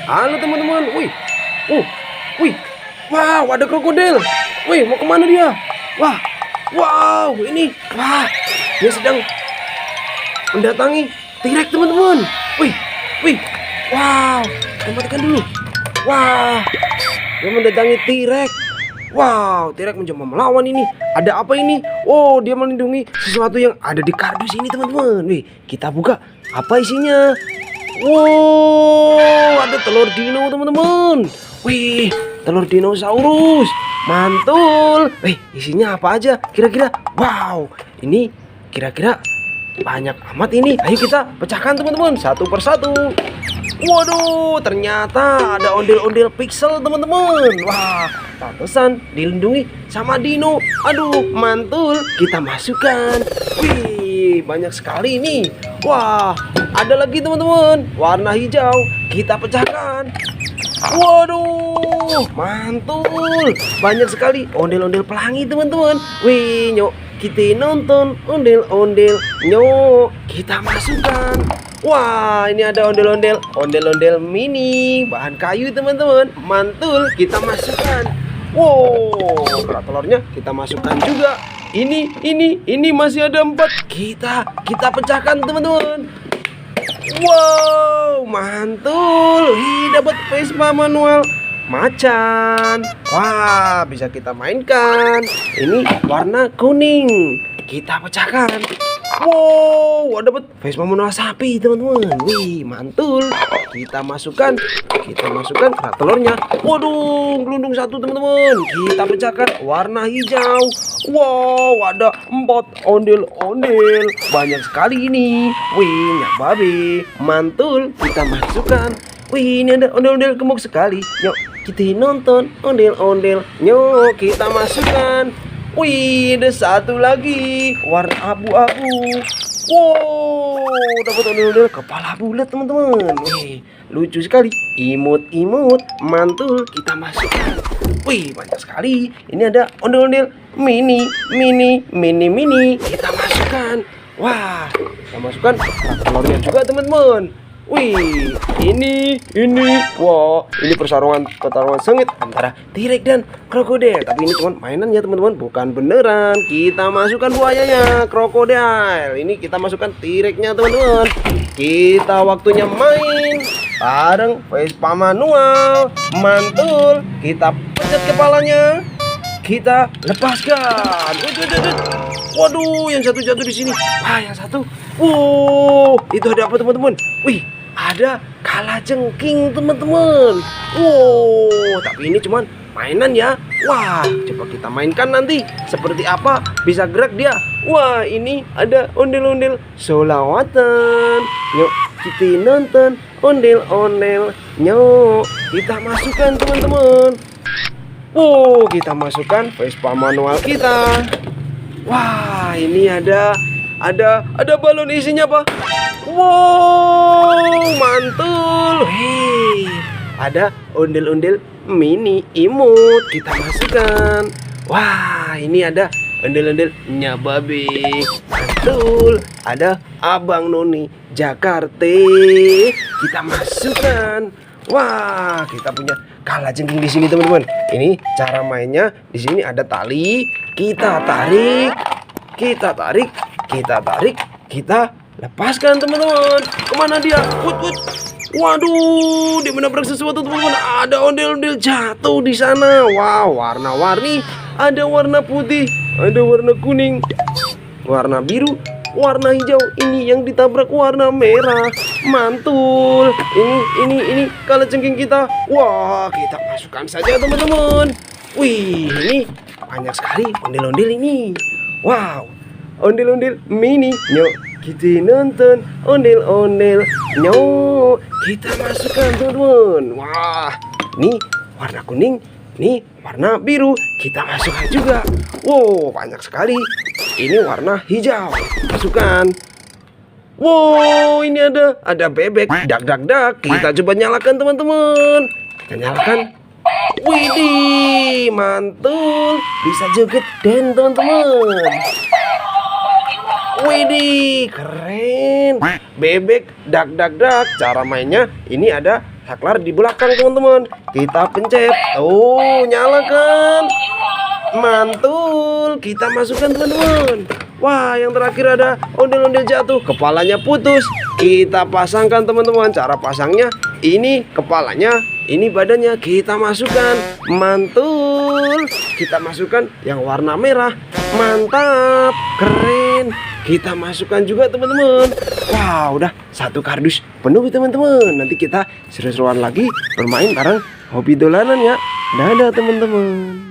Halo teman-teman. Wih. Wih. Wow, ada krokodil. Wih, mau kemana dia? Wah. Wow, ini. Wah, dia sedang mendatangi T-Rex teman-teman. Wih. Wih. Wow, kita matikan dulu. Wah, dia mendatangi T-Rex. Wow, T-Rex mencoba melawan ini. Ada apa ini? Oh, dia melindungi sesuatu yang ada di kardus ini teman-teman. Wih, kita buka. Apa isinya? Wow, ada telur dino teman-teman. Wih, telur dinosaurus. Mantul. Wih, isinya apa aja? Kira-kira. Wow, ini kira-kira banyak amat ini. Ayo kita pecahkan teman-teman, satu persatu. Waduh, ternyata ada ondel-ondel pixel teman-teman. Wah, pantesan dilindungi sama dino. Aduh, mantul. Kita masukkan. Wih, banyak sekali ini. Wah, ada lagi teman-teman, warna hijau. Kita pecahkan. Waduh, mantul. Banyak sekali ondel-ondel pelangi teman-teman. Wih, nyok, kita nonton ondel-ondel. Nyok, kita masukkan. Wah, ini ada ondel-ondel mini, bahan kayu teman-teman. Mantul, kita masukkan. Wow, kerak telurnya kita masukkan juga. Ini masih ada 4. Kita pecahkan teman-teman. Wow, mantul. Dapat Vespa manual macan. Wah, bisa kita mainkan. Ini warna kuning. Kita pecahkan. Wow, dapat Vespa manual sapi teman-teman. Wih, mantul. Kita masukkan kerak telurnya. Waduh, gelundung satu teman-teman. Kita pecahkan warna hijau. Wow, ada 4 ondel-ondel. Banyak sekali ini. Wih, nyak babe. Mantul. Kita masukkan. Wih, ini ada ondel-ondel gemuk sekali. Yuk, kita nonton ondel-ondel. Yuk, kita masukkan. Wih, ada satu lagi warna abu-abu. Wow, dapat ondel-ondel kepala bulat teman-teman. Wih, lucu sekali. Imut-imut, mantul. Kita masukkan. Wih, banyak sekali. Ini ada ondel-ondel mini. Kita masukkan. Wah, kita masukkan telurnya juga teman-teman. Wih, ini, wah, ini pertarungan sengit antara T-Rex dan krokodil. Tapi ini cuma mainan ya teman-teman, bukan beneran. Kita masukkan buayanya, krokodil. Ini kita masukkan T-Rex-nya teman-teman. Kita waktunya main bareng Vespa manual. Mantul. Kita pencet kepalanya. Kita lepaskan. Waduh, yang satu jatuh di sini. Wah, yang satu. Wow, itu ada apa teman-teman? Wih, ada kalajengking teman-teman. Wow, tapi ini cuman mainan ya. Wah, coba kita mainkan nanti. Seperti apa bisa gerak dia? Wah, ini ada ondel-ondel solawatan. Yuk, kita nonton ondel-ondel. Yuk, kita masukkan teman-teman. Wow, kita masukkan Vespa manual kita. Wah, ini ada balon isinya apa? Wow, mantul. Hei, ada ondel-ondel mini imut. Kita masukkan. Wah, ini ada ondel-ondel nyababe. Mantul. Ada Abang Noni Jakarta. Kita masukkan. Wah, kita punya kalajengking di sini teman-teman. Ini cara mainnya. Di sini ada tali. Kita tarik, kita lepaskan teman-teman. Kemana dia? Waduh, dia menabrak sesuatu teman-teman. Ada ondel-ondel jatuh di sana. Wow, warna-warni. Ada warna putih, ada warna kuning, warna biru, warna hijau. Ini yang ditabrak warna merah. Mantul. Ini kalajengking kita. Wah, kita masukkan saja teman-teman. Wih, ini banyak sekali ondel-ondel ini. Wow, ondel-ondel mini. Yuk, kita nonton ondel-ondel. Yuk, kita masukkan teman-teman. Wah, ini warna kuning, ini warna biru. Kita masukkan juga. Wow, banyak sekali. Ini warna hijau. Masukkan. Wow, ini ada bebek. Dak. Kita coba nyalakan teman-teman. Kita nyalakan. Widih, mantul. Bisa joget dan teman-teman. Widih, keren. Bebek dak. Cara mainnya ini ada saklar di belakang teman-teman. Kita pencet. Oh, nyala kan? Mantul. Kita masukkan teman-teman. Wah, yang terakhir ada ondel-ondel jatuh. Kepalanya putus. Kita pasangkan teman-teman. Cara pasangnya ini kepalanya, ini badannya. Kita masukkan. Mantul. Kita masukkan yang warna merah. Mantap. Keren. Kita masukkan juga teman-teman. Wah, udah satu kardus penuh teman-teman. Nanti kita seru-seruan lagi bermain bareng hobi dolanan ya. Dadah teman-teman.